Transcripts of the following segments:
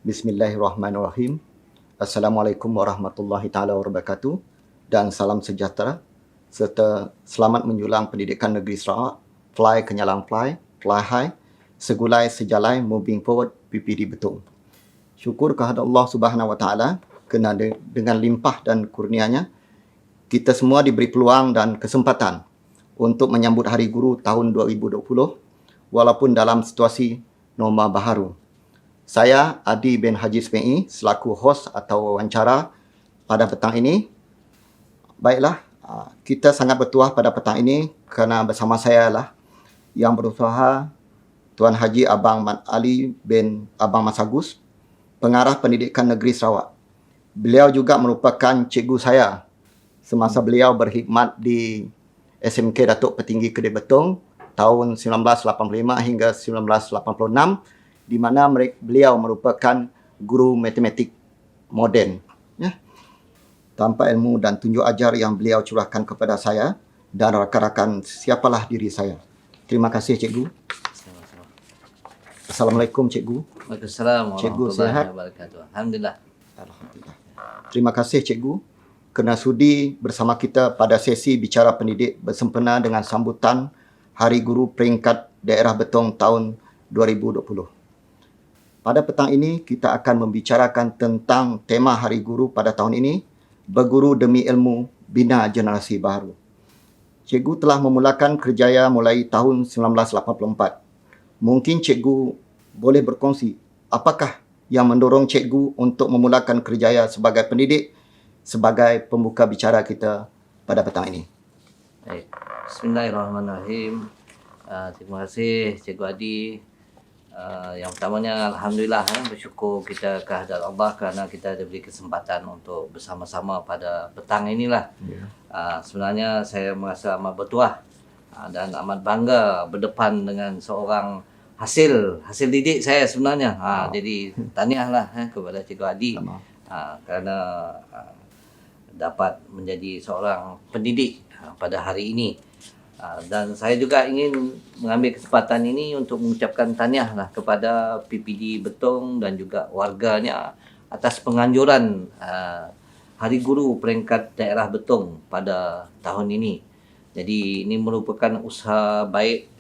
Bismillahirrahmanirrahim. Assalamualaikum warahmatullahi taala wabarakatuh dan salam sejahtera serta selamat menjulang pendidikan negeri Sarawak. Fly kenyalang fly, fly high, segulai sejalai, moving forward, PPD betul. Syukur kehadrat Allah Subhanahu wa taala kerana dengan limpah dan kurnianya kita semua diberi peluang dan kesempatan untuk menyambut Hari Guru tahun 2020 walaupun dalam situasi norma baharu. Saya Adi bin Haji Ismail selaku hos atau wawancara pada petang ini. Baiklah, kita sangat bertuah pada petang ini kerana bersama saya lah yang berusaha Tuan Haji Abang Mat Ali bin Abang Mas Agus, Pengarah Pendidikan Negeri Sarawak. Beliau juga merupakan cikgu saya semasa beliau berkhidmat di SMK Datuk Petinggi Kedai Betong tahun 1985 hingga 1986, di mana beliau merupakan guru matematik moden. Ya. Tanpa ilmu dan tunjuk ajar yang beliau curahkan kepada saya dan rakan-rakan, siapalah diri saya. Terima kasih cikgu. Assalamualaikum cikgu. Waalaikumsalam warahmatullahi wabarakatuh. Alhamdulillah. Alhamdulillah. Terima kasih cikgu kerana sudi bersama kita pada sesi bicara pendidik bersempena dengan sambutan Hari Guru Peringkat Daerah Betong tahun 2020. Pada petang ini, kita akan membicarakan tentang tema Hari Guru pada tahun ini, Berguru Demi Ilmu, Bina Generasi Baru. Cikgu telah memulakan kerjaya mulai tahun 1984. Mungkin cikgu boleh berkongsi apakah yang mendorong cikgu untuk memulakan kerjaya sebagai pendidik, sebagai pembuka bicara kita pada petang ini. Baik. Bismillahirrahmanirrahim. Terima kasih Cikgu Adi. Yang pertamanya Alhamdulillah, bersyukur kita kehadrat Allah kerana kita diberi kesempatan untuk bersama-sama pada petang inilah. Sebenarnya saya merasa amat bertuah dan amat bangga berdepan dengan seorang hasil didik saya sebenarnya. Jadi tahniahlah kepada Cikgu Adi kerana dapat menjadi seorang pendidik pada hari ini. Dan saya juga ingin mengambil kesempatan ini untuk mengucapkan tahniahlah kepada PPD Betong dan juga warganya atas penganjuran Hari Guru Peringkat Daerah Betong pada tahun ini. Jadi ini merupakan usaha baik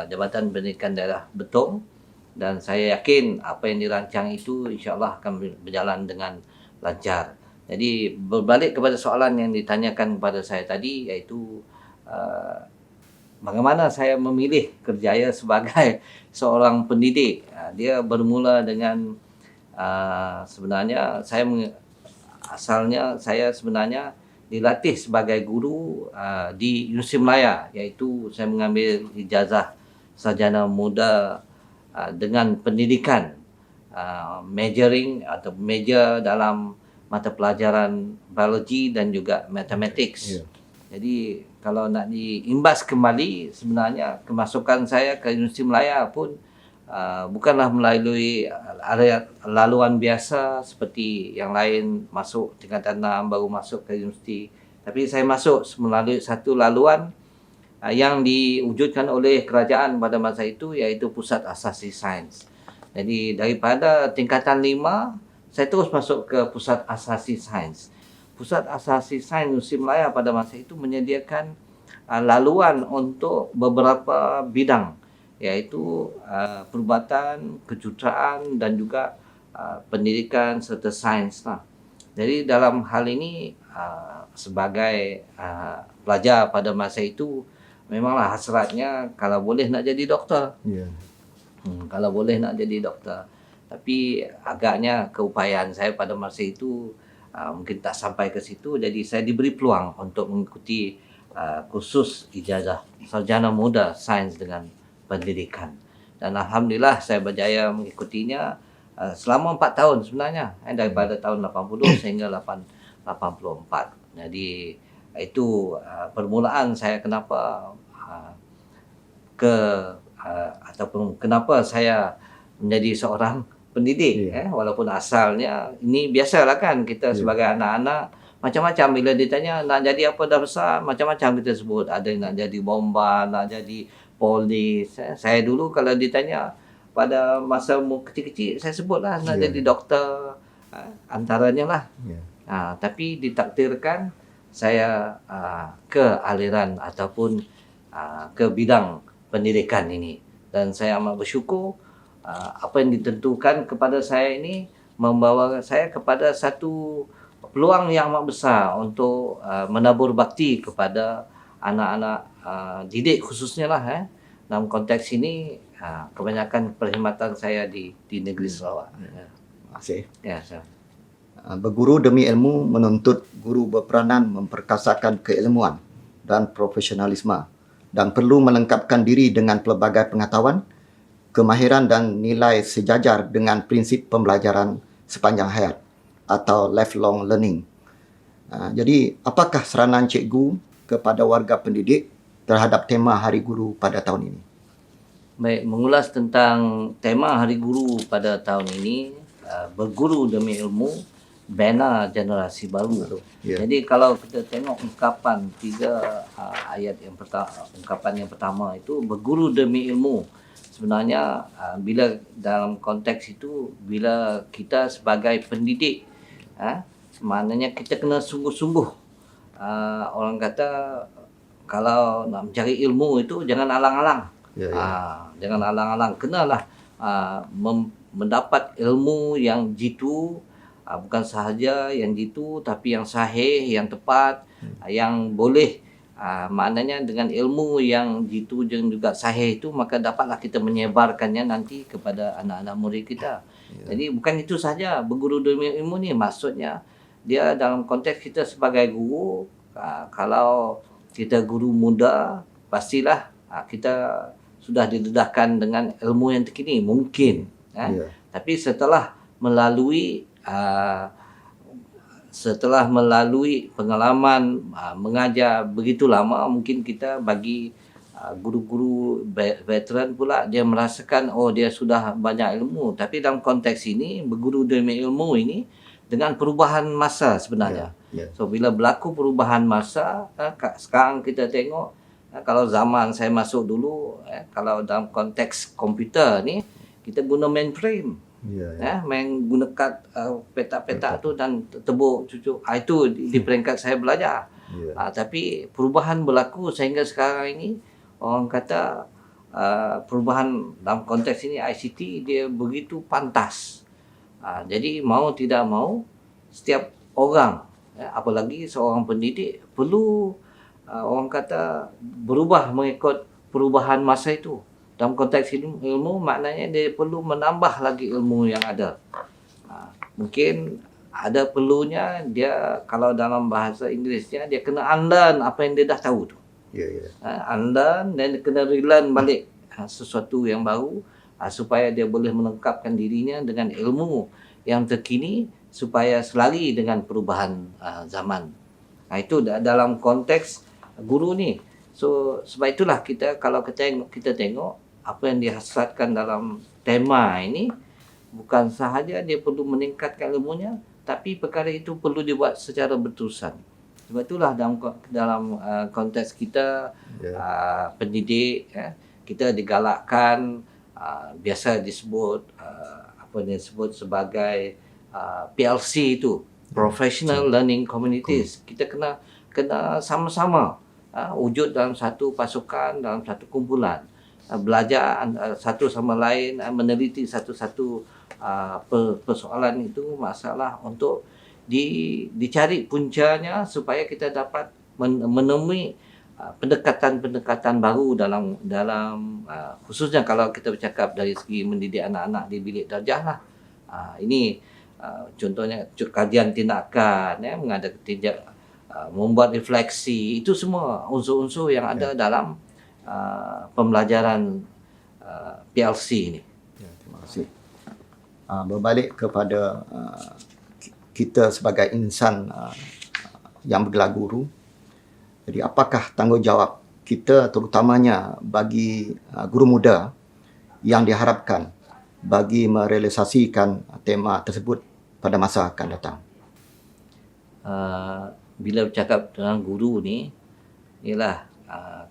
Jabatan Pendidikan Daerah Betong dan saya yakin apa yang dirancang itu insya-Allah akan berjalan dengan lancar. Jadi berbalik kepada soalan yang ditanyakan kepada saya tadi, iaitu bagaimana saya memilih kerjaya sebagai seorang pendidik. Dia bermula dengan sebenarnya asalnya saya sebenarnya dilatih sebagai guru di Universiti Melaya, iaitu saya mengambil ijazah sarjana muda dengan pendidikan majoring atau major dalam mata pelajaran biologi dan juga mathematics. Jadi kalau nak diimbas kembali, sebenarnya kemasukan saya ke Universiti Melaya pun bukanlah melalui laluan biasa seperti yang lain masuk tingkatan 6 baru masuk ke universiti. Tapi saya masuk melalui satu laluan yang diwujudkan oleh kerajaan pada masa itu, iaitu Pusat Asasi Sains. Jadi daripada tingkatan 5, saya terus masuk ke Pusat Asasi Sains. Pusat Asasi Sains Universiti Melaya pada masa itu menyediakan laluan untuk beberapa bidang, iaitu perubatan, kejuruteraan dan juga pendidikan serta sains. Jadi dalam hal ini sebagai pelajar pada masa itu memanglah hasratnya kalau boleh nak jadi doktor. Kalau boleh nak jadi doktor. Tapi agaknya keupayaan saya pada masa itu mungkin tak sampai ke situ, jadi saya diberi peluang untuk mengikuti kursus ijazah sarjana muda sains dengan pendidikan. Dan alhamdulillah saya berjaya mengikutinya selama 4 tahun sebenarnya, daripada tahun 80 sehingga 84. Jadi itu permulaan saya kenapa ataupun kenapa saya menjadi seorang pendidik. Walaupun asalnya ini biasalah kan, kita sebagai anak-anak macam-macam bila ditanya nak jadi apa dah besar, macam-macam kita sebut. Ada yang nak jadi bomba, nak jadi polis. Saya dulu kalau ditanya pada masa umur kecil-kecil saya sebutlah nak Ya. jadi doktor, antaranya lah. Ya. Tapi ditakdirkan saya ke aliran ataupun ke bidang pendidikan ini, dan saya amat bersyukur apa yang ditentukan kepada saya ini membawa saya kepada satu peluang yang amat besar untuk menabur bakti kepada anak-anak didik khususnya lah. Dalam konteks ini kebanyakan perkhidmatan saya di negeri Sarawak. Terima kasih. Ya, saya. Berguru demi ilmu menuntut guru berperanan memperkasakan keilmuan dan profesionalisme dan perlu melengkapkan diri dengan pelbagai pengetahuan, kemahiran dan nilai sejajar dengan prinsip pembelajaran sepanjang hayat atau lifelong learning. Jadi, apakah seranan cikgu kepada warga pendidik terhadap tema Hari Guru pada tahun ini? Baik, mengulas tentang tema Hari Guru pada tahun ini, berguru demi ilmu, bina generasi baru. Ya. Jadi kalau kita tengok ungkapan tiga ayat yang pertama, ungkapan yang pertama itu berguru demi ilmu. Sebenarnya bila dalam konteks itu, bila kita sebagai pendidik, maknanya kita kena sungguh-sungguh. Orang kata kalau nak mencari ilmu itu jangan alang-alang. Ya, ya. Jangan alang-alang, kenalah mendapat ilmu yang jitu, bukan sahaja yang jitu tapi yang sahih, yang tepat, yang boleh maknanya dengan ilmu yang jitu dan juga sahih itu, maka dapatlah kita menyebarkannya nanti kepada anak-anak murid kita. Jadi bukan itu saja berguru demi ilmu ni, maksudnya dia dalam konteks kita sebagai guru, kalau kita guru muda, pastilah kita sudah didedahkan dengan ilmu yang terkini mungkin. Ya. Tapi setelah melalui pengalaman mengajar begitu lama, mungkin kita bagi guru-guru veteran pula dia merasakan dia sudah banyak ilmu. Tapi dalam konteks ini berguru demi ilmu ini dengan perubahan masa sebenarnya. Ya. So bila berlaku perubahan masa, sekarang kita tengok kalau zaman saya masuk dulu, kalau dalam konteks komputer ni kita guna mainframe. Ya. Main guna kad petak-petak tu dan tebuk cucuk. Itu di peringkat saya belajar. Ya. Tapi perubahan berlaku sehingga sekarang ini orang kata perubahan dalam konteks ini ICT dia begitu pantas. Jadi mau tidak mau setiap orang, apalagi seorang pendidik perlu orang kata berubah mengikut perubahan masa itu. Dalam konteks ilmu maknanya dia perlu menambah lagi ilmu yang ada. Mungkin ada perlunya dia, kalau dalam bahasa Inggerisnya dia kena unlearn apa yang dia dah tahu tu. Ya. Unlearn dan kena relearn balik sesuatu yang baru, supaya dia boleh melengkapkan dirinya dengan ilmu yang terkini supaya selari dengan perubahan zaman. Itu dalam konteks guru ni. So sebab itulah kalau kita tengok apa yang dihasratkan dalam tema ini, bukan sahaja dia perlu meningkatkan ilmunya, tapi perkara itu perlu dibuat secara berterusan. Sebab itulah dalam konteks kita pendidik, kita digalakkan, biasa disebut sebagai PLC itu, Professional Learning Communities. Kita kena sama-sama wujud dalam satu pasukan, dalam satu kumpulan, belajar satu sama lain, meneliti satu-satu persoalan itu, masalah untuk dicari puncanya supaya kita dapat menemui pendekatan-pendekatan baru dalam khususnya kalau kita bercakap dari segi mendidik anak-anak di bilik darjah lah. Ini contohnya kajian tindakan, mengadakan tindak, membuat refleksi, itu semua unsur-unsur yang ada dalam pembelajaran PLC ini. Ya, terima kasih. Berbalik kepada kita sebagai insan yang bergelar guru. Jadi apakah tanggungjawab kita terutamanya bagi guru muda yang diharapkan bagi merealisasikan tema tersebut pada masa akan datang? Bila bercakap tentang guru ni, ialah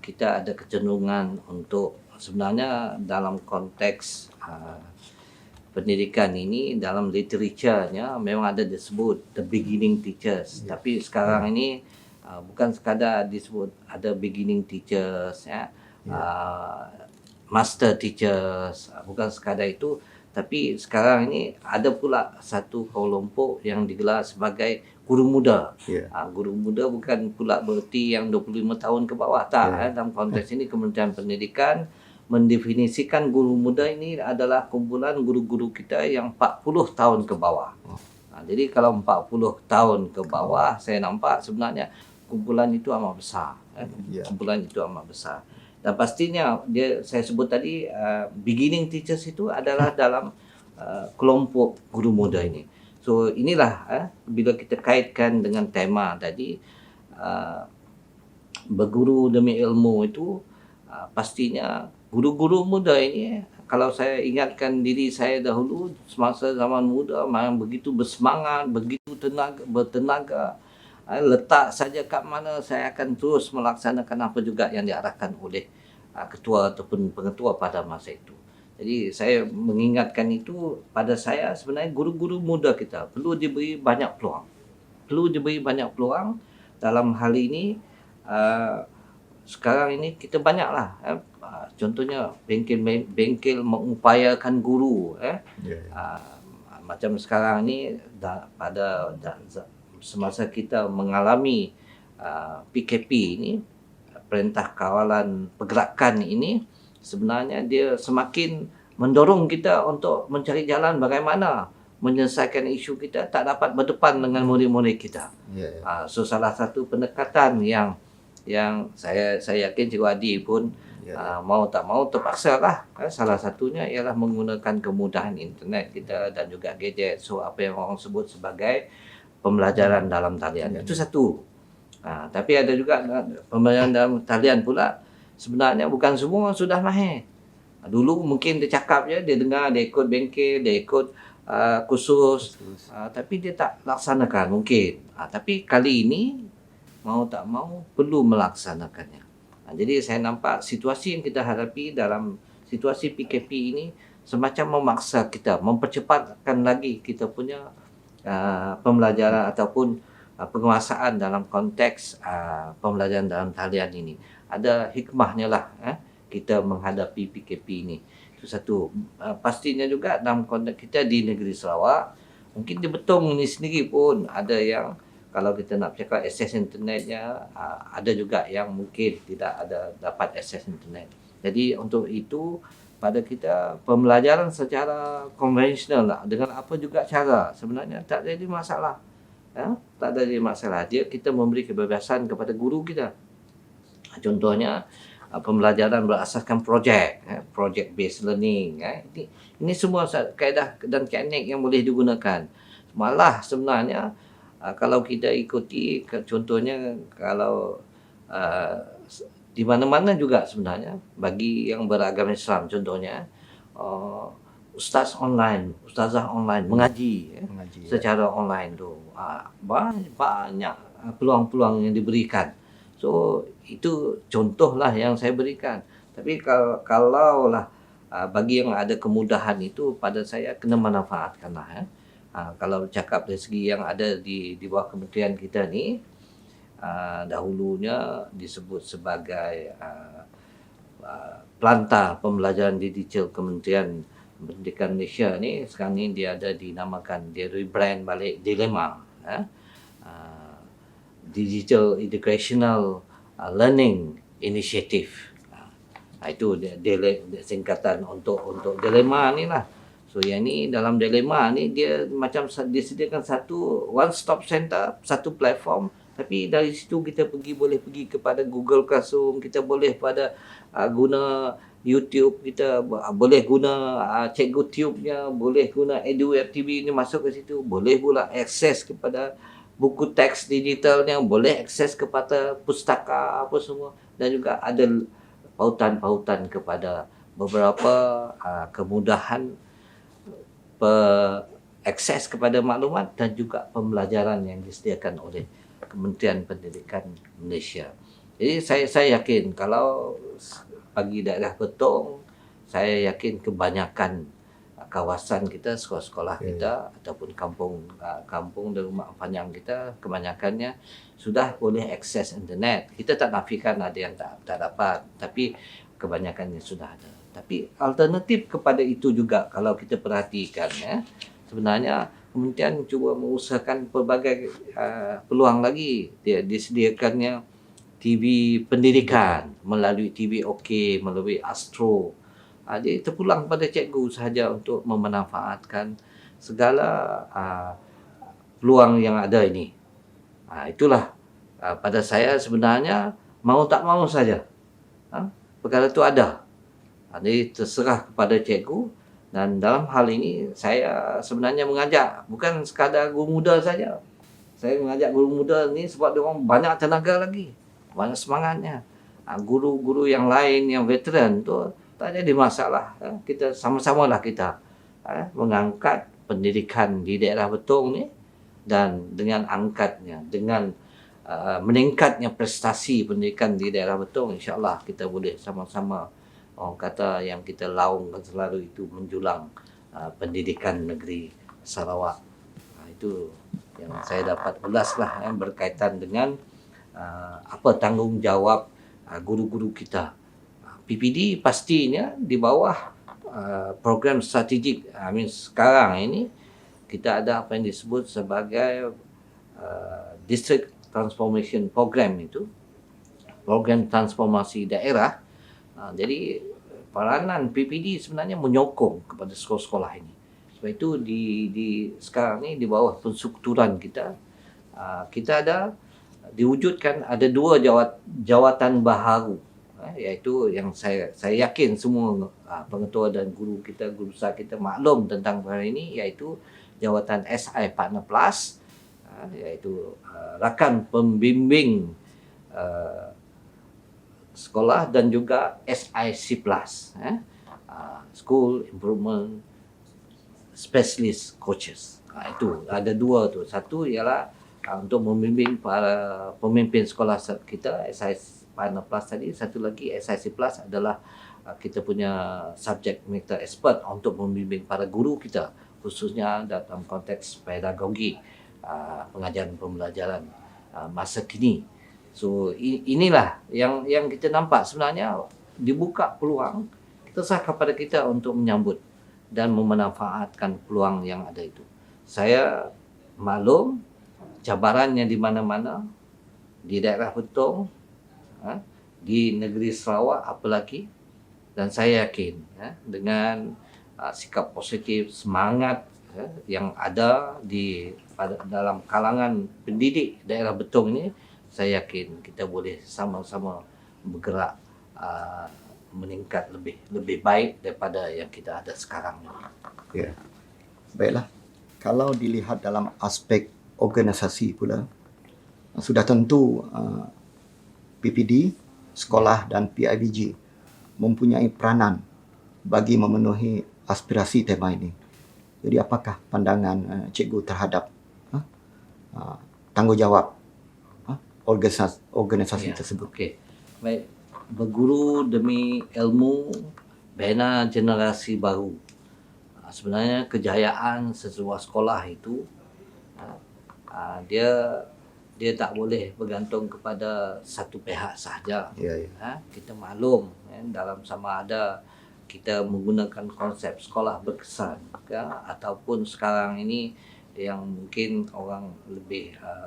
kita ada kecenderungan untuk sebenarnya dalam konteks pendidikan ini, dalam literaturnya memang ada disebut the beginning teachers. Tapi sekarang ini bukan sekadar disebut ada beginning teachers, master teachers, bukan sekadar itu. Tapi sekarang ini ada pula satu kelompok yang digelar sebagai guru muda. Guru muda bukan pula berarti yang 25 tahun ke bawah, tak. Dalam konteks ini Kementerian Pendidikan mendefinisikan guru muda ini adalah kumpulan guru-guru kita yang 40 tahun ke bawah. Jadi kalau 40 tahun ke bawah, saya nampak sebenarnya kumpulan itu amat besar. Kumpulan itu amat besar. Dan pastinya saya sebut tadi beginning teachers itu adalah dalam kelompok guru muda ini. So inilah bila kita kaitkan dengan tema tadi berguru demi ilmu itu, pastinya guru-guru muda ini, kalau saya ingatkan diri saya dahulu semasa zaman muda, memang begitu bersemangat, begitu bertenaga, letak saja kat mana saya akan terus melaksanakan apa juga yang diarahkan oleh ketua ataupun pengetua pada masa itu. Jadi saya mengingatkan itu pada saya, sebenarnya guru-guru muda kita perlu diberi banyak peluang. Perlu diberi banyak peluang dalam hal ini. Sekarang ini kita banyaklah, contohnya bengkel mengupayakan guru, macam sekarang ni pada semasa kita mengalami PKP ini, Perintah Kawalan Pergerakan ini, sebenarnya dia semakin mendorong kita untuk mencari jalan bagaimana menyelesaikan isu kita tak dapat berdepan dengan murid-murid kita. So salah satu pendekatan yang saya yakin Cikgu Adi pun mau tak mau terpaksa lah. Salah satunya ialah menggunakan kemudahan internet kita dan juga gadget. So apa yang orang sebut sebagai pembelajaran dalam talian. Itu satu. Tapi ada juga pembelajaran dalam talian pula, sebenarnya bukan semua sudah mahir. Dulu mungkin dia cakap je, dia dengar, dia ikut bengkel, dia ikut kursus, tapi dia tak laksanakan mungkin. Tapi kali ini mau tak mau perlu melaksanakannya. Jadi saya nampak situasi yang kita hadapi dalam situasi PKP ini semacam memaksa kita, mempercepatkan lagi kita punya pembelajaran ataupun penguasaan dalam konteks pembelajaran dalam talian ini. Ada hikmahnya lah kita menghadapi PKP ini. Itu satu. Pastinya juga dalam konteks kita di negeri Sarawak, mungkin di Betong ini sendiri pun ada yang, kalau kita nak cakap akses internetnya, ada juga yang mungkin tidak ada dapat akses internet. Jadi untuk itu, pada kita pembelajaran secara konvensional lah, dengan apa juga cara, sebenarnya tak jadi masalah. Tak ada masalah. Kita memberi kebebasan kepada guru kita. Contohnya pembelajaran berasaskan projek, project based learning. Ini semua kaedah dan teknik yang boleh digunakan. Malah sebenarnya kalau kita ikuti, contohnya kalau di mana-mana juga sebenarnya bagi yang beragama Islam, contohnya ustazah online mengaji, secara online tu banyak peluang-peluang yang diberikan. So itu contohlah yang saya berikan. Tapi kalau lah bagi yang ada kemudahan itu, pada saya kena manfaatkanlah. Kalau cakap dari segi yang ada di bawah kementerian kita ni, dahulunya disebut sebagai Pelantar Pembelajaran Digital Kementerian Pendidikan Malaysia ni, sekarang ni dia ada dinamakan, dia rebrand balik Dilema, Digital Educational Learning Initiative. Itu dia singkatan untuk Dilema ni lah. So yang ni, dalam Dilema ni dia macam disediakan satu one stop center, satu platform, tapi dari situ kita boleh pergi kepada Google Classroom, kita boleh pada guna YouTube, kita boleh guna Cikgu Tube-nya, boleh guna EduWeb TV ni masuk ke situ, boleh pula akses kepada buku teks digitalnya, boleh akses kepada pustaka apa semua, dan juga ada pautan-pautan kepada beberapa kemudahan akses kepada maklumat dan juga pembelajaran yang disediakan oleh Kementerian Pendidikan Malaysia. Jadi saya yakin kalau bagi daerah Betong, saya yakin kebanyakan kawasan kita, sekolah-sekolah kita ataupun kampung dan rumah panjang kita kebanyakannya sudah boleh akses internet. Kita tak nafikan ada yang tak dapat, tapi kebanyakannya sudah ada. Tapi alternatif kepada itu juga kalau kita perhatikan ya, sebenarnya kementerian cuba mengusahakan pelbagai peluang lagi. Dia disediakannya TV pendidikan melalui TV OK, melalui Astro. Dia terpulang pada cikgu sahaja untuk memanfaatkan segala peluang yang ada ini. Itulah pada saya sebenarnya mau tak mau saja. Perkara itu ada. Jadi terserah kepada cikgu, dan dalam hal ini saya sebenarnya mengajak bukan sekadar guru muda saja. Saya mengajak guru muda ni sebab dia orang banyak tenaga lagi, banyak semangatnya. Guru-guru yang lain yang veteran tu tak ada masalah. Kita sama-samalah kita mengangkat pendidikan di daerah Betong ni, dan dengan angkatnya, dengan meningkatnya prestasi pendidikan di daerah Betong, insya-Allah kita boleh sama-sama, orang kata yang kita laungkan selalu itu, menjulang pendidikan negeri Sarawak. Itu yang saya dapat ulaslah berkaitan dengan apa tanggungjawab guru-guru kita. PPD pastinya di bawah program strategik. Sekarang ini kita ada apa yang disebut sebagai District Transformation Program, itu program transformasi daerah. Jadi peranan PPD sebenarnya menyokong kepada sekolah-sekolah ini. Sebab itu di sekarang ni di bawah penstrukturan kita, kita ada diwujudkan ada 2 jawatan baharu, iaitu yang saya yakin semua pengetua dan guru kita, guru besar kita maklum tentang perkara ini, iaitu jawatan SI Partner Plus, iaitu rakan pembimbing sekolah, dan juga SIC Plus, School Improvement Specialist Coaches. Itu ada 2 tu. Satu ialah untuk membimbing para pemimpin sekolah kita, SIC Partner Plus tadi. Satu lagi SIC Plus adalah kita punya subject matter expert untuk membimbing para guru kita, khususnya dalam konteks pedagogi, pengajaran pembelajaran masa kini. So inilah yang kita nampak sebenarnya dibuka peluang, terserah kepada kita untuk menyambut dan memanfaatkan peluang yang ada itu. Saya maklum cabarannya di mana-mana, di daerah Betong, di negeri Sarawak apalagi, dan saya yakin dengan sikap positif, semangat yang ada dalam kalangan pendidik daerah Betong ini, saya yakin kita boleh sama-sama bergerak meningkat lebih baik daripada yang kita ada sekarang. Ya. Baiklah. Kalau dilihat dalam aspek organisasi pula, sudah tentu PPD, sekolah dan PIBG mempunyai peranan bagi memenuhi aspirasi tema ini. Jadi apakah pandangan cikgu terhadap tanggungjawab organisasi tersebut? Okey. Baik, berguru demi ilmu, bina generasi baru. Sebenarnya kejayaan sesebuah sekolah itu dia tak boleh bergantung kepada satu pihak sahaja. Kita maklum dalam sama ada kita menggunakan konsep sekolah berkesan ataupun sekarang ini yang mungkin orang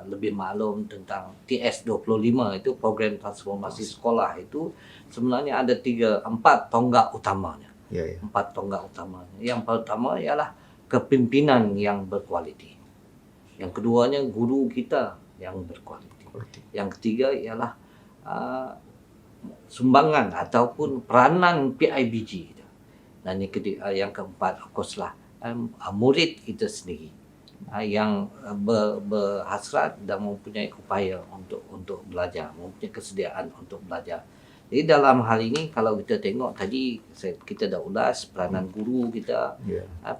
lebih maklum tentang TS25, itu program transformasi sekolah. Itu sebenarnya ada 4 tonggak utamanya. 4 tonggak utamanya. Yang pertama ialah kepimpinan yang berkualiti. Yang keduanya guru kita yang berkualiti. Yang ketiga ialah sumbangan ataupun peranan PIBG. Dan yang keempat, of course lah, murid kita sendiri yang berhasrat dan mempunyai upaya untuk belajar, mempunyai kesediaan untuk belajar. Jadi dalam hal ini kalau kita tengok tadi kita dah ulas peranan guru kita,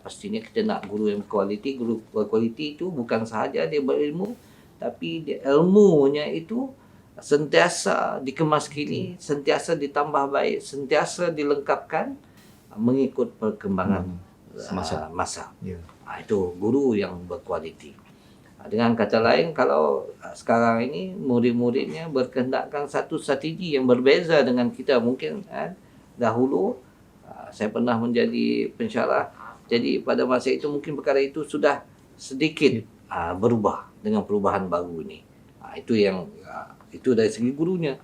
pastinya kita nak guru yang berkualiti. Guru berkualiti itu bukan sahaja dia berilmu, tapi dia ilmunya itu sentiasa dikemas kini, sentiasa ditambah baik, sentiasa dilengkapkan mengikut perkembangan Semasa. masa. Ya. Itu guru yang berkualiti. Dengan kata lain, kalau sekarang ini murid-muridnya berkehendakkan satu strategi yang berbeza dengan kita mungkin dahulu saya pernah menjadi pensyarah. Jadi pada masa itu mungkin perkara itu sudah sedikit berubah dengan perubahan baru ini. Itu yang itu dari segi gurunya.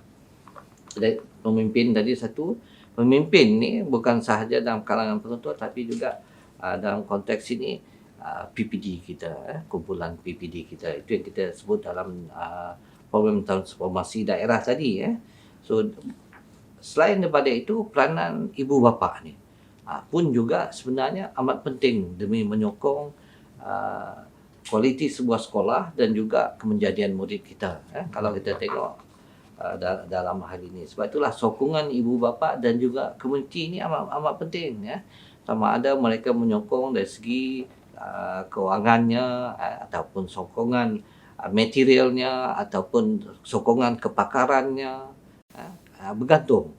Dari pemimpin tadi satu, pemimpin ni bukan sahaja dalam kalangan penonton tapi juga dalam konteks ini PPD kita, kumpulan PPD kita, itu yang kita sebut dalam program transformasi daerah tadi. So selain daripada itu, peranan ibu bapa ni pun juga sebenarnya amat penting demi menyokong kualiti sebuah sekolah dan juga kemenjadian murid kita. Kalau kita tengok dalam hal ini, sebab itulah sokongan ibu bapa dan juga komuniti ini amat penting. Sama ada mereka menyokong dari segi kewangannya ataupun sokongan materialnya ataupun sokongan kepakarannya, bergantung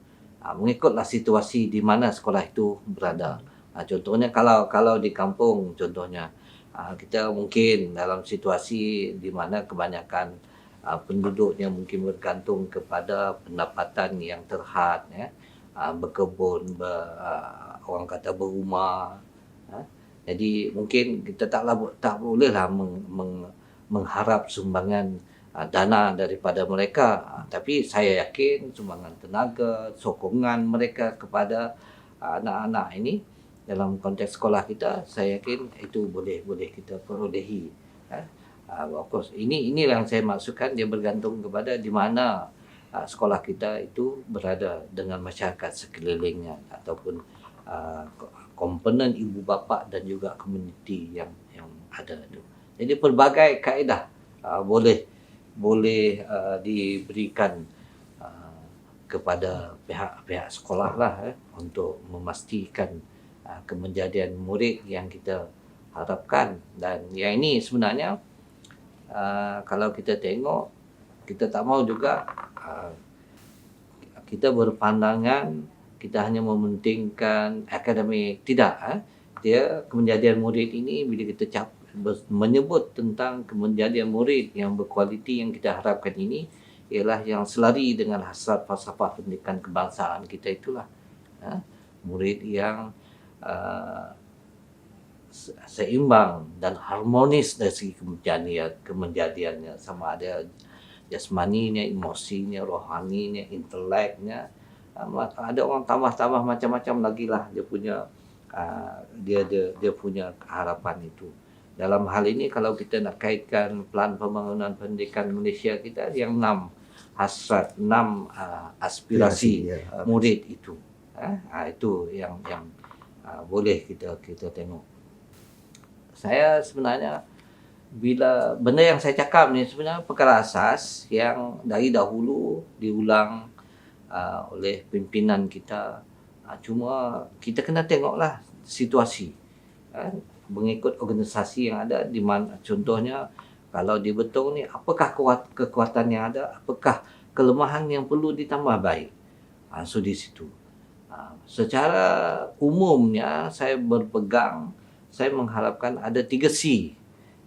mengikutlah situasi di mana sekolah itu berada. Contohnya kalau di kampung contohnya, kita mungkin dalam situasi di mana kebanyakan penduduknya mungkin bergantung kepada pendapatan yang terhad, berkebun, orang kata berumah. Jadi mungkin kita tak bolehlah mengharap sumbangan dana daripada mereka, tapi saya yakin sumbangan tenaga, sokongan mereka kepada anak-anak ini dalam konteks sekolah kita, saya yakin itu boleh kita perolehi. Of course, inilah yang saya maksudkan, dia bergantung kepada di mana sekolah kita itu berada dengan masyarakat sekelilingnya ataupun komponen ibu bapa dan juga komuniti yang ada itu. Jadi pelbagai kaedah boleh diberikan kepada pihak sekolah lah untuk memastikan kemenjadian murid yang kita harapkan. Dan yang ini sebenarnya kalau kita tengok, kita tak mau juga kita berpandangan kita hanya mementingkan akademik. Tidak. Dia kemenjadian murid ini bila kita menyebut tentang kemenjadian murid yang berkualiti yang kita harapkan ini ialah yang selari dengan hasrat falsafah pendidikan kebangsaan kita itulah. Murid yang seimbang dan harmonis dari segi kemenjadiannya, sama ada jasmaninya, emosinya, rohaninya, inteleknya. Ada orang tambah macam-macam lagi lah dia punya dia punya harapan itu. Dalam hal ini kalau kita nak kaitkan plan pembangunan pendidikan Malaysia kita yang 6 hasrat, 6 aspirasi murid itu. Itu yang boleh kita tengok. Saya sebenarnya bila benda yang saya cakap ni sebenarnya perkara asas yang dari dahulu diulang oleh pimpinan kita. Cuma kita kena tengoklah situasi mengikut organisasi yang ada di mana. Contohnya kalau di Betong ni, apakah kekuatan yang ada, apakah kelemahan yang perlu ditambah baik. So di situ secara umumnya saya mengharapkan ada 3 C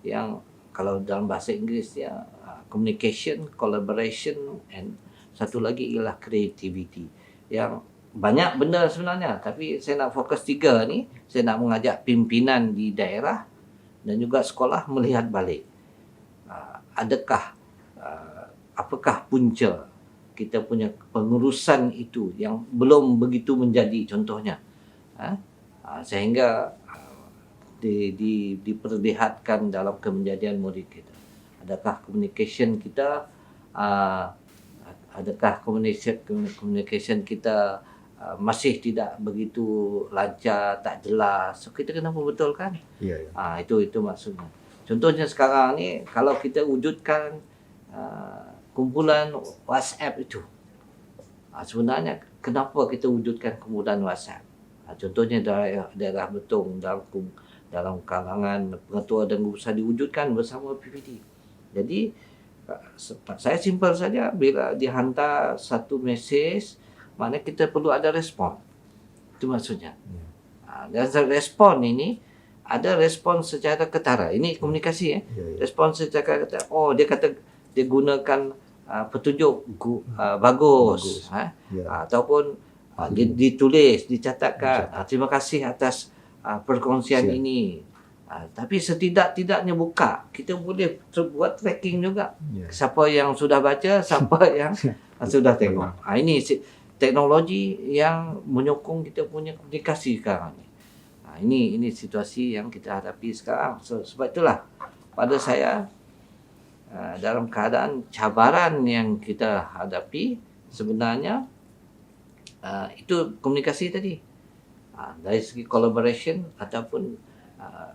yang kalau dalam bahasa Inggerisnya communication, collaboration, and satu lagi ialah creativity. Yang banyak benda sebenarnya, tapi saya nak fokus 3 ni. Saya nak mengajak pimpinan di daerah dan juga sekolah melihat balik. Apakah punca kita punya pengurusan itu yang belum begitu menjadi contohnya. Sehingga diperlihatkan dalam kemenjadian murid kita. Adakah communication kita kita masih tidak begitu lancar, tak jelas. So kita kena membetulkan. Itu maksudnya. Contohnya sekarang ni kalau kita wujudkan kumpulan WhatsApp itu. Sebenarnya kenapa kita wujudkan kumpulan WhatsApp? Contohnya daerah Betong dalam kalangan pengetua dan guru besar diwujudkan bersama PPD. Jadi Saya simpel saja, bila dihantar satu mesej, maknanya kita perlu ada respon. Itu maksudnya. Dan respon ini ada respon secara ketara. Ini komunikasi ya. Respon secara ketara. Oh, dia kata dia gunakan petunjuk bagus. Ataupun ditulis, dicatatkan. Terima kasih atas perkongsian ini. Tapi setidak-tidaknya buka, kita boleh buat tracking juga. Siapa yang sudah baca, siapa yang sudah tengok. Ini teknologi yang menyokong kita punya komunikasi sekarang ni. Ini situasi yang kita hadapi sekarang. Sebab itulah pada saya dalam keadaan cabaran yang kita hadapi sebenarnya itu komunikasi tadi. Dari segi collaboration ataupun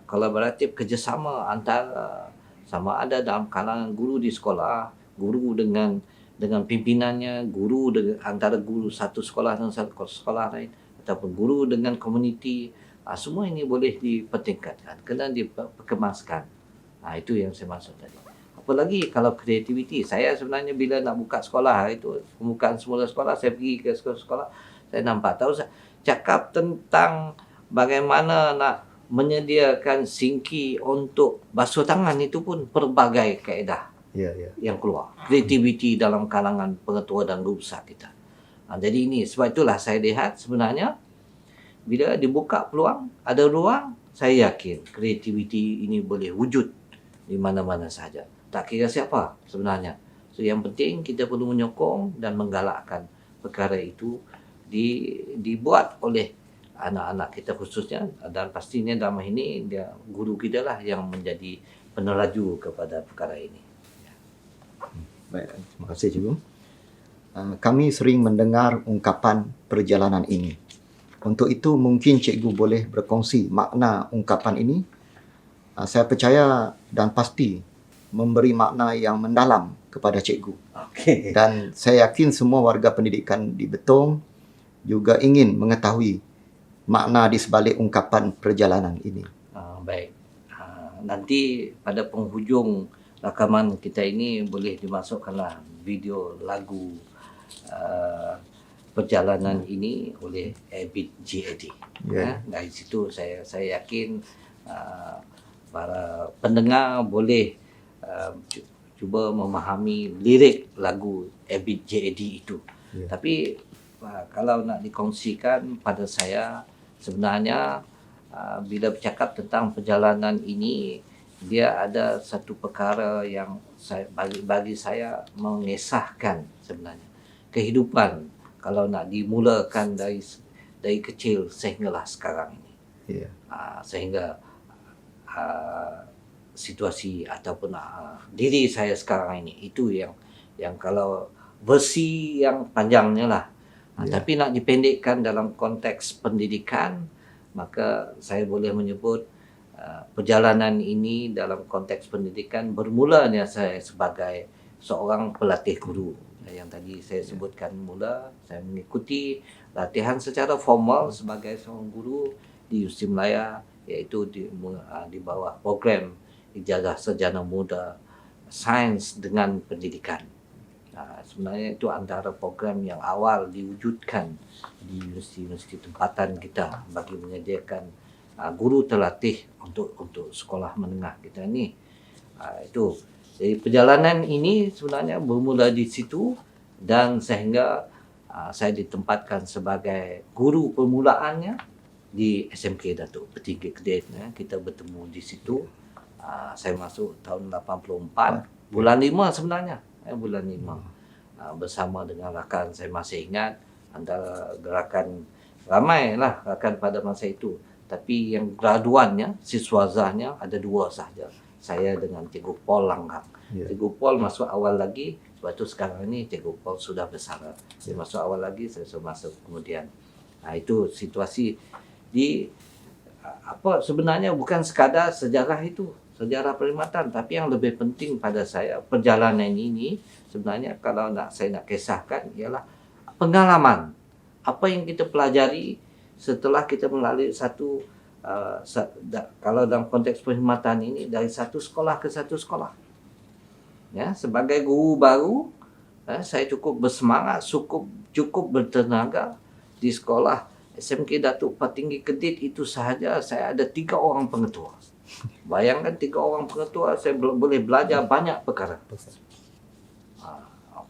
kolaboratif kerjasama antara sama ada dalam kalangan guru di sekolah, guru dengan pimpinannya, guru antara guru satu sekolah dengan satu sekolah lain, ataupun guru dengan komuniti. Semua ini boleh dipertingkatkan, kena dikemaskan. Itu yang saya maksud tadi. Apalagi kalau kreativiti. Saya sebenarnya bila nak buka sekolah, itu pembukaan semula sekolah, saya pergi ke sekolah, saya nampak tahu cakap tentang bagaimana nak menyediakan sinki untuk basuh tangan, itu pun pelbagai kaedah yang keluar. Kreativiti dalam kalangan pengetua dan guru besar kita. Jadi ini, sebab itulah saya lihat sebenarnya bila dibuka peluang, ada ruang, saya yakin kreativiti ini boleh wujud di mana-mana saja. Tak kira siapa sebenarnya. So, yang penting kita perlu menyokong dan menggalakkan perkara itu dibuat oleh anak-anak kita khususnya, dan pastinya dalam ini dia guru kita lah yang menjadi peneraju kepada perkara ini. Baik, terima kasih cikgu. Kami sering mendengar ungkapan perjalanan ini. Untuk itu mungkin cikgu boleh berkongsi makna ungkapan ini. Saya percaya dan pasti memberi makna yang mendalam kepada cikgu. Dan saya yakin semua warga pendidikan di Betong juga ingin mengetahui makna di sebalik ungkapan perjalanan ini. Baik. Nanti pada penghujung rakaman kita ini boleh dimasukkanlah video lagu perjalanan ini oleh Abid JAD. Dari situ saya yakin para pendengar boleh cuba memahami lirik lagu Abid JAD itu. Tapi kalau nak dikongsikan pada saya, sebenarnya bila bercakap tentang perjalanan ini, dia ada satu perkara yang bagi saya mengesahkan sebenarnya. Kehidupan kalau nak dimulakan dari kecil sehinggalah sekarang ini. Sehingga situasi ataupun diri saya sekarang ini, itu yang kalau versi yang panjangnya lah. Tapi nak dipendekkan dalam konteks pendidikan, maka saya boleh menyebut perjalanan ini dalam konteks pendidikan bermulanya saya sebagai seorang pelatih guru. Yang tadi saya sebutkan mula, saya mengikuti latihan secara formal sebagai seorang guru di UST Melaya, iaitu di bawah program Ijazah Sarjana Muda Sains dengan Pendidikan. Sebenarnya itu antara program yang awal diwujudkan di universiti tempatan kita bagi menyediakan guru terlatih untuk sekolah menengah kita ni. Itu. Jadi perjalanan ini sebenarnya bermula di situ, dan sehingga saya ditempatkan sebagai guru permulaannya di SMK Datuk Petinggi Kedah. Kita bertemu di situ. Saya masuk tahun 84, bulan 5 sebenarnya. Bulan 5. Bersama dengan rakan, saya masih ingat, antara gerakan ramai lah rakan pada masa itu, tapi yang graduannya, siswazahnya ada 2 sahaja, saya dengan Cikgu Paul Langgang. Cikgu Paul masuk awal lagi, sebab itu sekarang ini Cikgu Paul sudah besar. Dia masuk awal lagi, saya sudah masuk kemudian. Itu situasi di sebenarnya bukan sekadar sejarah itu, sejarah perkhidmatan, tapi yang lebih penting pada saya perjalanan ini sebenarnya, kalau saya nak kisahkan, ialah pengalaman apa yang kita pelajari setelah kita melalui satu kalau dalam konteks perkhidmatan ini, dari satu sekolah ke satu sekolah. Ya, sebagai guru baru, saya cukup bersemangat, cukup bertenaga di sekolah SMK Datuk Patinggi Kedik itu sahaja saya ada 3 orang pengetua. Bayangkan 3 orang pengetua, saya boleh belajar banyak perkara.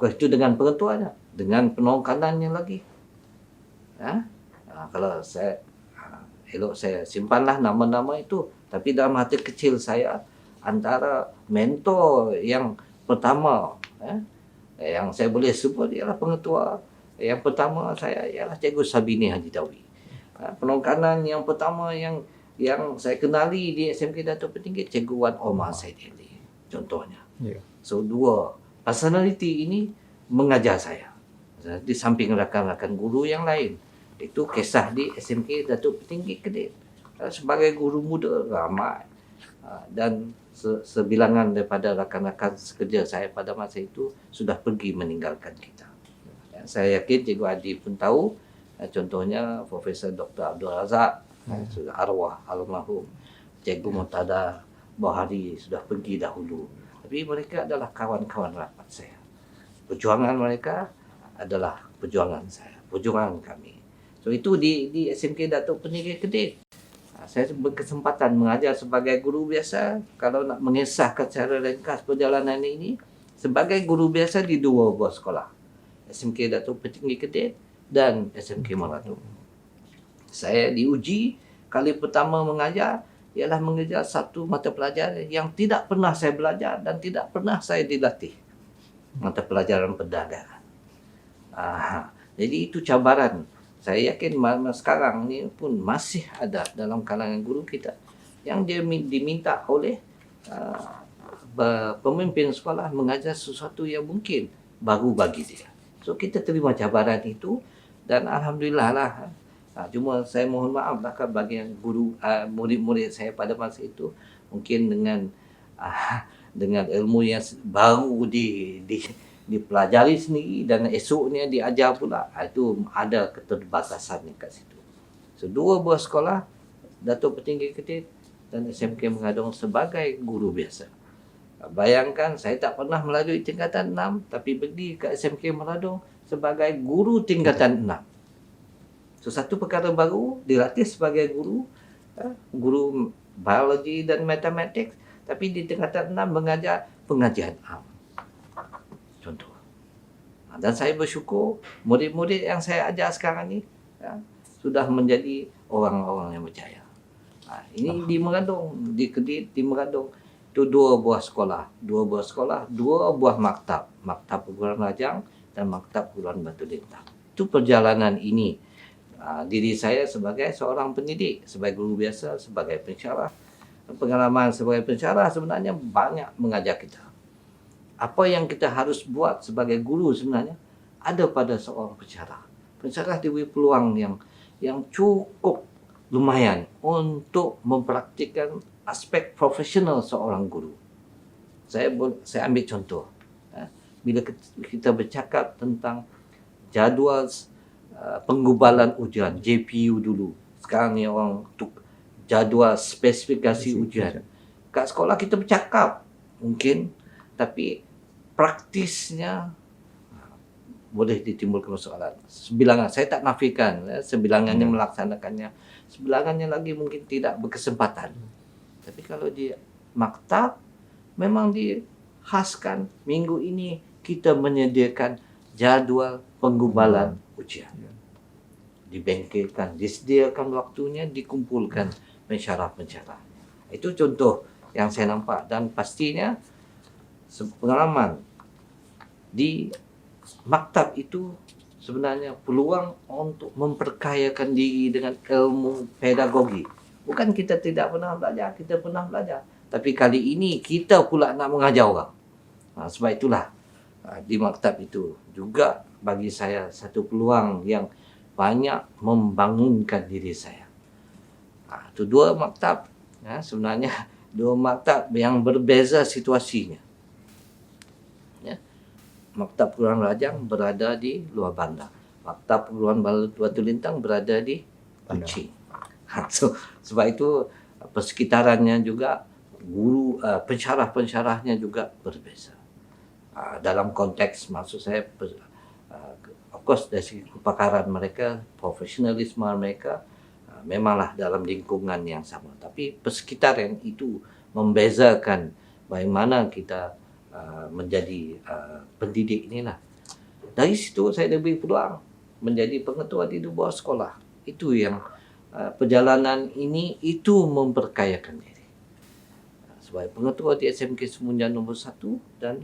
Itu dengan pengetuanya, dengan penongkanannya lagi. Kalau saya elok saya simpanlah nama-nama itu, tapi dalam hati kecil saya antara mentor yang pertama yang saya boleh sebut ialah pengetua yang pertama saya ialah Cikgu Sabini Haji Dawi. Penongkanan yang pertama yang saya kenali di SMK Datuk Petinggi Cikgu Wan Omar Said Ali contohnya. So 2 personality ini mengajar saya di samping rakan-rakan guru yang lain. Itu kisah di SMK Datuk Petinggi Kedik. Sebagai guru muda ramai dan sebilangan daripada rakan-rakan sekerja saya pada masa itu sudah pergi meninggalkan kita. Saya yakin Cikgu Adi pun tahu, contohnya Profesor Dr. Abdul Razak, sudah arwah almarhum. Cikgu Murtada Bahari sudah pergi dahulu. Tapi mereka adalah kawan-kawan rapat saya. Perjuangan mereka adalah perjuangan saya, perjuangan kami. So itu di SMK Datuk Petinggi Kedik. Saya berkesempatan mengajar sebagai guru biasa. Kalau nak mengisahkan secara ringkas perjalanan ini, sebagai guru biasa di 2 buah sekolah. SMK Datuk Petinggi Kedik dan SMK Meradong. Saya diuji kali pertama mengajar ialah mengajar satu mata pelajaran yang tidak pernah saya belajar dan tidak pernah saya dilatih. Mata pelajaran perdagangan. Jadi itu cabaran. Saya yakin sekarang ni pun masih ada dalam kalangan guru kita yang dia diminta oleh pemimpin sekolah mengajar sesuatu yang mungkin baru bagi dia. So kita terima cabaran itu dan alhamdulillah lah. Cuma saya mohon maaf lah bagi yang guru murid-murid saya pada masa itu mungkin dengan ilmu yang baru dipelajari sendiri dan esoknya diajar pula, itu ada keterbatasannya kat situ. So 2 buah sekolah Datuk Petinggi Kedik dan SMK Meradong sebagai guru biasa. Bayangkan saya tak pernah melalui tingkatan 6 tapi pergi ke SMK Meradong sebagai guru tingkatan 6. So satu perkara baru, dilatih sebagai guru biologi dan matematik, tapi di tingkatan 6 mengajar pengajian am. Contoh. Dan saya bersyukur murid-murid yang saya ajar sekarang ni sudah menjadi orang-orang yang berjaya. Ini di Meradong, di Kedik, di Meradong itu 2 buah sekolah, 2 buah maktab perguruan Rajang dan maktab perguruan Batu Lintang. Itu perjalanan ini diri saya sebagai seorang pendidik, sebagai guru biasa, sebagai pensyarah. Pengalaman sebagai pensyarah sebenarnya banyak mengajar kita. Apa yang kita harus buat sebagai guru sebenarnya ada pada seorang pensyarah. Pensyarah diberi peluang yang cukup lumayan untuk mempraktikkan aspek profesional seorang guru. Saya ambil contoh. Bila kita bercakap tentang jadual penggubalan ujian, JPU dulu. Sekarang ni orang jadual spesifikasi ujian. Kat sekolah kita bercakap mungkin, tapi praktisnya boleh ditimbulkan soalan. Sebilangan, saya tak nafikan sebilangannya melaksanakannya. Sebilangannya lagi mungkin tidak berkesempatan. Tapi kalau di maktab memang dihaskan minggu ini kita menyediakan jadual penggubalan ujian. Dibengkelkan, disediakan waktunya, dikumpulkan pensyarah-pensyarah. Itu contoh yang saya nampak dan pastinya pengalaman di maktab itu sebenarnya peluang untuk memperkayakan diri dengan ilmu pedagogi. Bukan kita tidak pernah belajar, kita pernah belajar. Tapi kali ini kita pula nak mengajar orang. Sebab itulah di maktab itu juga bagi saya satu peluang yang banyak membangunkan diri saya. Itu 2 maktab. Sebenarnya 2 maktab yang berbeza situasinya. Maktab Perguruan Rajang berada di luar bandar. Maktab Perguruan Batu Lintang berada di Kuching. Sebab itu persekitarannya juga guru pensyarah-pensyarahnya juga berbeza. dalam konteks maksud saya of course dari segi kepakaran mereka, profesionalisme mereka memanglah dalam lingkungan yang sama, tapi persekitaran itu membezakan bagaimana kita menjadi pendidik inilah. Dari situ saya diberi peluang menjadi pengetua di dua sekolah. Itu yang perjalanan ini itu memperkayakan diri. Sebagai pengetua di SMK Semunjan nombor 1 dan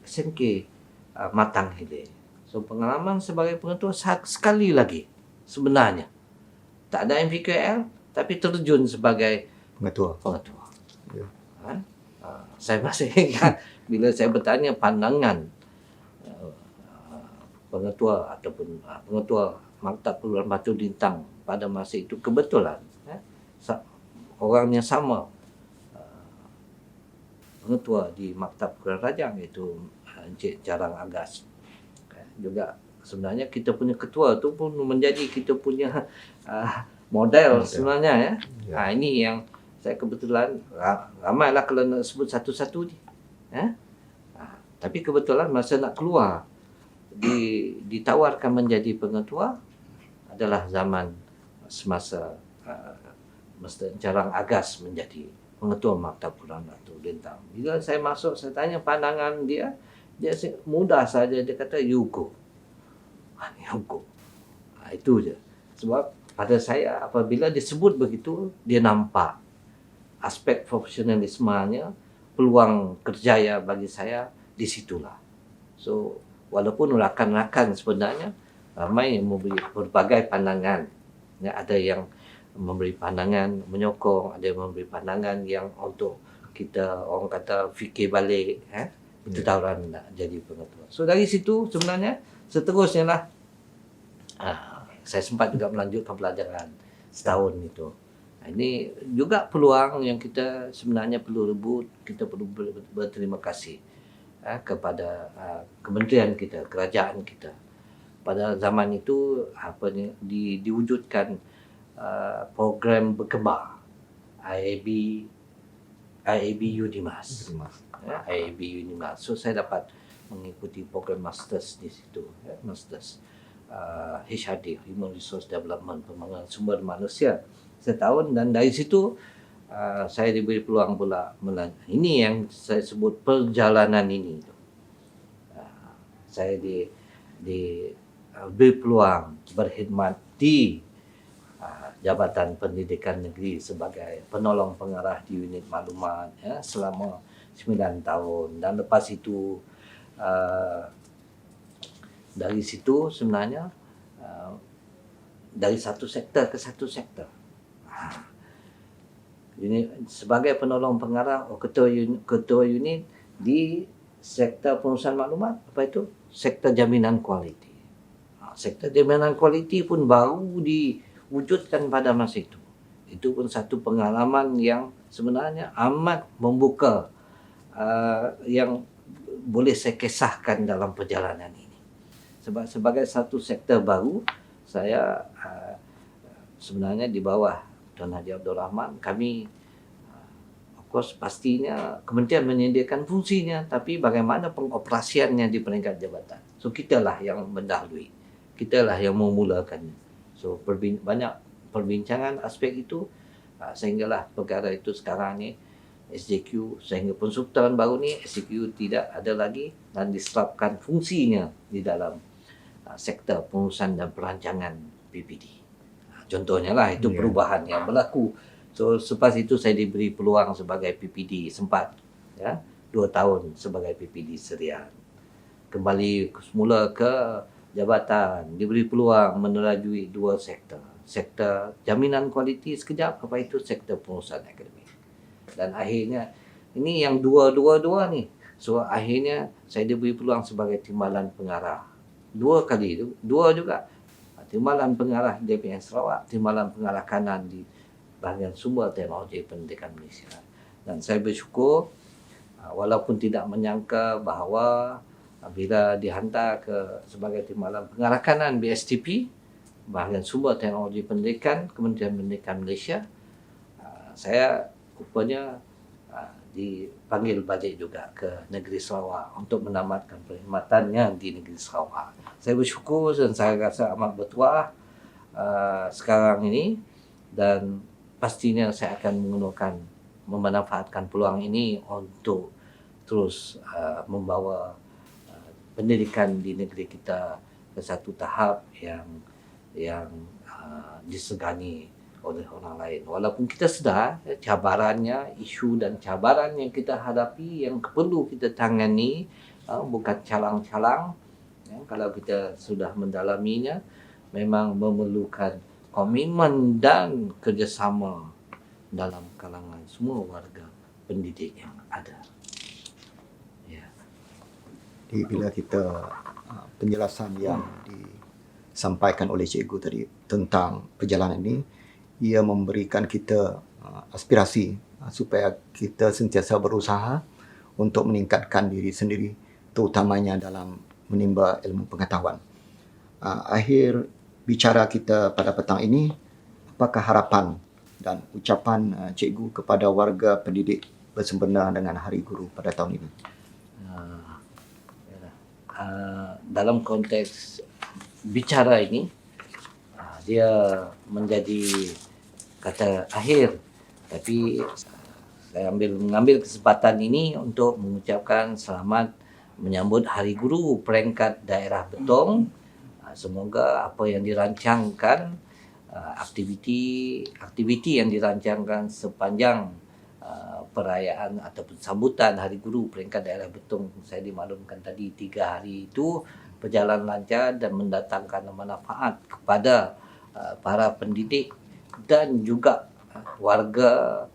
SMK Matang Hilir. So pengalaman sebagai pengetua sekali lagi sebenarnya. Tak ada MPKL tapi terjun sebagai Pengetua. Ya. Saya masih ingat bila saya bertanya pandangan pengetua ataupun pengetua Maktab Perguruan Batu Lintang pada masa itu kebetulan orang yang sama pengetua di Maktab Perguruan Rajang iaitu Encik Jarang Agas. Juga sebenarnya kita punya ketua tu pun menjadi kita punya model sebenarnya ya. Ini yang saya kebetulan ramailah kalau nak sebut satu-satu ni. Tapi kebetulan masa nak keluar ditawarkan menjadi pengetua adalah zaman semasa Mr. Jarang Agas menjadi pengetua Maktab Perguruan Batu Lintang. Bila saya masuk, saya tanya pandangan dia mudah saja, dia kata you go. You go. Itu je. Sebab pada saya apabila disebut begitu, dia nampak aspek profesionalismenya, peluang kerjaya bagi saya di situlah. So walaupun rakan-rakan sebenarnya ramai yang memberi berbagai pandangan. Ya, ada yang memberi pandangan menyokong, ada yang memberi pandangan yang untuk kita orang kata fikir balik, itu tawaran nak jadi pengetua. So dari situ sebenarnya seterusnya lah saya sempat juga melanjutkan pelajaran setahun itu. Ini juga peluang yang kita sebenarnya perlu rebut, kita perlu berterima kasih kepada kementerian kita, kerajaan kita. Pada zaman itu diwujudkan program berkembar IAB Unimas. IAB Unimas. So saya dapat mengikuti program masters di situ, masters HRD, Human Resource Development, pembangunan sumber manusia setahun, dan dari situ saya diberi peluang pula ini yang saya sebut perjalanan ini. Saya diberi peluang berkhidmat di Jabatan Pendidikan Negeri sebagai penolong pengarah di unit maklumat selama 9 tahun, dan lepas itu dari situ sebenarnya dari satu sektor ke satu sektor. Sebagai penolong pengarah ketua unit di sektor pengurusan maklumat, apa itu? Sektor jaminan kualiti. Sektor jaminan kualiti pun baru diwujudkan pada masa itu. Itu pun satu pengalaman yang sebenarnya amat membuka yang boleh saya kisahkan dalam perjalanan ini. Sebab sebagai satu sektor baru, saya sebenarnya di bawah Tuan Haji Abdul Rahman, kami of course pastinya kementerian menyediakan fungsinya, tapi bagaimana pengoperasiannya di peringkat jabatan. So kitalah yang mendahului, kitalah yang memulakannya. So banyak perbincangan aspek itu sehinggalah perkara itu sekarang ni SJQ, sehingga pensultan baru ni SJQ tidak ada lagi dan diserapkan fungsinya di dalam sektor pengurusan dan perancangan PPD. Contohnya lah itu perubahan yang berlaku. So selepas itu saya diberi peluang sebagai PPD sempat 2 tahun sebagai PPD Serian. Kembali semula ke jabatan, diberi peluang menerajui 2 sektor. Sektor jaminan kualiti sekejap, apa itu sektor pengurusan akademik. Dan akhirnya ini yang dua-dua ni. So akhirnya saya diberi peluang sebagai timbalan pengarah. 2 kali itu, 2 juga. Timbalan pengarah DPN Sarawak, timbalan pengarah kanan di bahagian sumber teknologi pendidikan Malaysia. Dan saya bersyukur walaupun tidak menyangka bahawa bila dihantar sebagai timbalan pengarah kanan BSTP, bahagian sumber teknologi pendidikan Kementerian Pendidikan Malaysia, saya rupanya dipanggil balik juga ke negeri Sarawak untuk menamatkan perkhidmatannya di negeri Sarawak. Saya bersyukur dan saya rasa amat bertuah sekarang ini, dan pastinya saya akan memanfaatkan peluang ini untuk terus membawa pendidikan di negeri kita ke satu tahap yang disegani oleh orang lain. Walaupun kita sedar cabarannya, isu dan cabaran yang kita hadapi yang perlu kita tangani bukan calang-calang. Kalau kita sudah mendalaminya, memang memerlukan komitmen dan kerjasama dalam kalangan semua warga pendidik yang ada. Ya. Jadi bila kita penjelasan yang disampaikan oleh cikgu tadi tentang perjalanan ini, ia memberikan kita aspirasi supaya kita sentiasa berusaha untuk meningkatkan diri sendiri, terutamanya dalam menimba ilmu pengetahuan. Akhir bicara kita pada petang ini, apakah harapan dan ucapan cikgu kepada warga pendidik bersempena dengan Hari Guru pada tahun ini? Dalam konteks bicara ini, dia menjadi kata akhir, tapi saya mengambil kesempatan ini untuk mengucapkan selamat menyambut Hari Guru peringkat daerah Betong. Semoga apa yang dirancangkan, aktiviti yang dirancangkan sepanjang perayaan ataupun sambutan Hari Guru peringkat daerah Betong, saya dimaklumkan tadi 3 hari itu berjalan lancar dan mendatangkan manfaat kepada para pendidik dan juga warga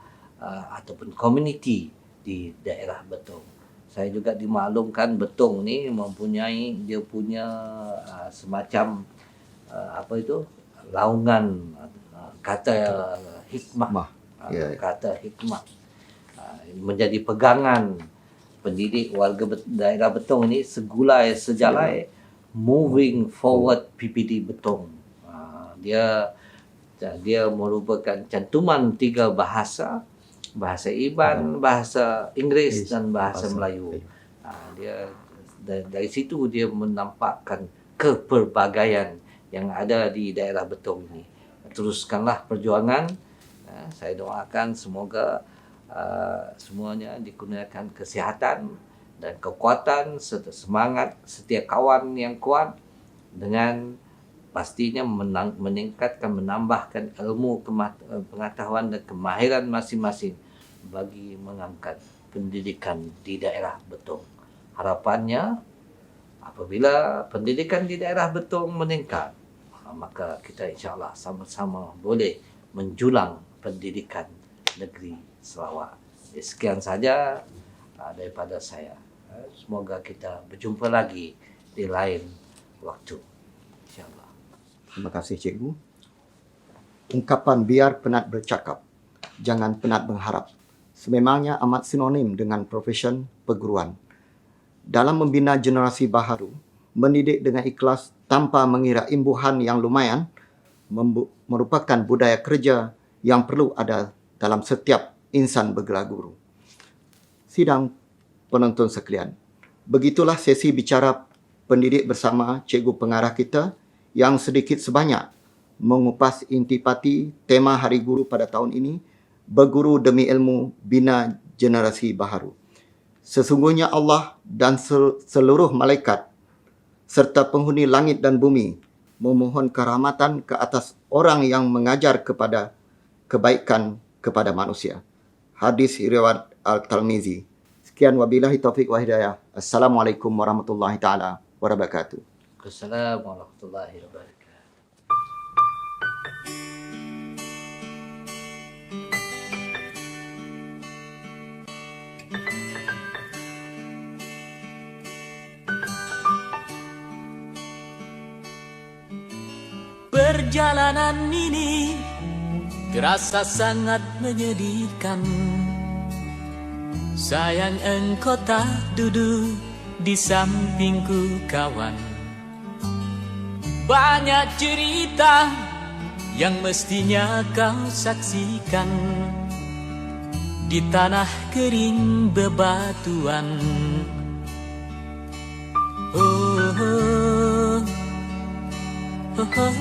ataupun komuniti di daerah Betong. Saya juga dimaklumkan Betong ni mempunyai dia punya semacam laungan kata hikmah, kata hikmah menjadi pegangan pendidik warga daerah Betong ini segulai sejalai moving forward PPD Betong. Dia merupakan cantuman 3 bahasa Iban, bahasa Inggeris dan bahasa Melayu. Dia dari situ dia menampakkan kepelbagaian yang ada di daerah Betong ini. Teruskanlah perjuangan. Saya doakan semoga semuanya dikurniakan kesihatan dan kekuatan serta semangat setiap kawan yang kuat, dengan pastinya meningkatkan, menambahkan ilmu, pengetahuan dan kemahiran masing-masing bagi mengangkat pendidikan di daerah Betong. Harapannya apabila pendidikan di daerah Betong meningkat, maka kita insya-Allah sama-sama boleh menjulang pendidikan negeri Sarawak. Sekian saja daripada saya. Semoga kita berjumpa lagi di lain waktu, insya-Allah. Terima kasih cikgu. Ungkapan biar penat bercakap, jangan penat mengharap, sememangnya amat sinonim dengan profesion perguruan. Dalam membina generasi baharu, mendidik dengan ikhlas tanpa mengira imbuhan yang lumayan merupakan budaya kerja yang perlu ada dalam setiap insan bergelar guru. Sidang penonton sekalian, begitulah sesi bicara pendidik bersama cikgu pengarah kita yang sedikit sebanyak mengupas intipati tema Hari Guru pada tahun ini, berguru demi ilmu, bina generasi baharu. Sesungguhnya Allah dan seluruh malaikat serta penghuni langit dan bumi memohon kerahmatan ke atas orang yang mengajar kepada kebaikan kepada manusia. Hadis riwayat Al-Tirmizi. Sekian, wabillahi taufiq wa hidayah. Assalamualaikum warahmatullahi taala wabarakatuh. Assalamualaikum warahmatullahi wabarakatuh. Perjalanan ini terasa sangat menyedihkan. Sayang engkau tak duduk di sampingku kawan. Banyak cerita yang mestinya kau saksikan. di tanah kering bebatuan. Oh, oh, oh, oh, oh,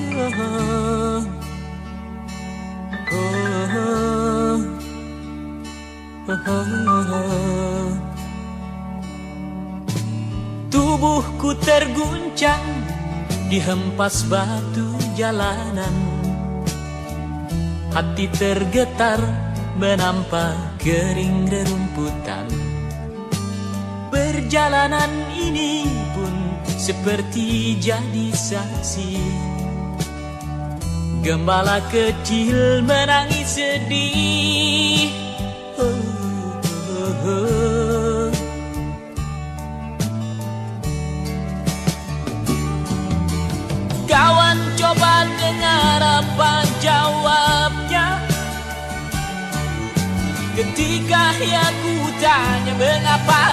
oh, oh, oh. Tubuhku terguncang dihempas batu jalanan, hati tergetar menampak kering rerumputan. Perjalanan ini pun seperti jadi saksi, gembala kecil menangis sedih. Oh, oh, oh. Kawan coba dengar apa jawabnya ketika aku tanya mengapa.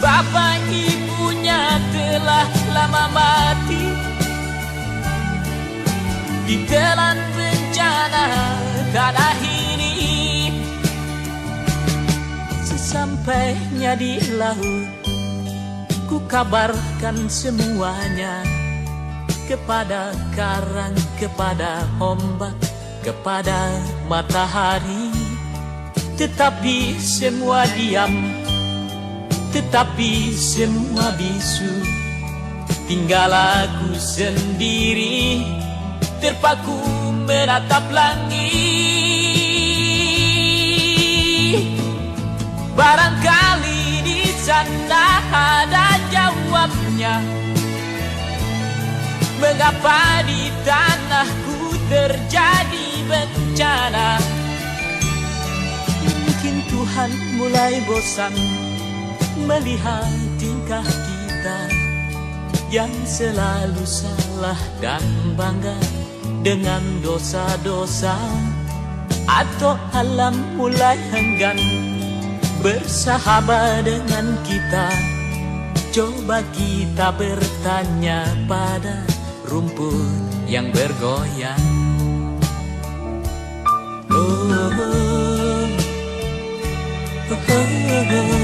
Bapak ibunya telah lama mati ditelan bencana tanah ini. Sesampainya di laut, ku kabarkan semuanya kepada karang, kepada ombak, kepada matahari. Tetapi semua diam, tetapi semua bisu. Tinggal aku sendiri terpaku menatap langit. Barangkali di sana ada jawabnya, mengapa di tanahku terjadi bencana. Mungkin Tuhan mulai bosan melihat tingkah kita yang selalu salah dan bangga dengan dosa-dosa, atau alam mulai enggan bersahabat dengan kita. Coba kita bertanya pada rumput yang bergoyang. Oh, oh, oh, oh, oh.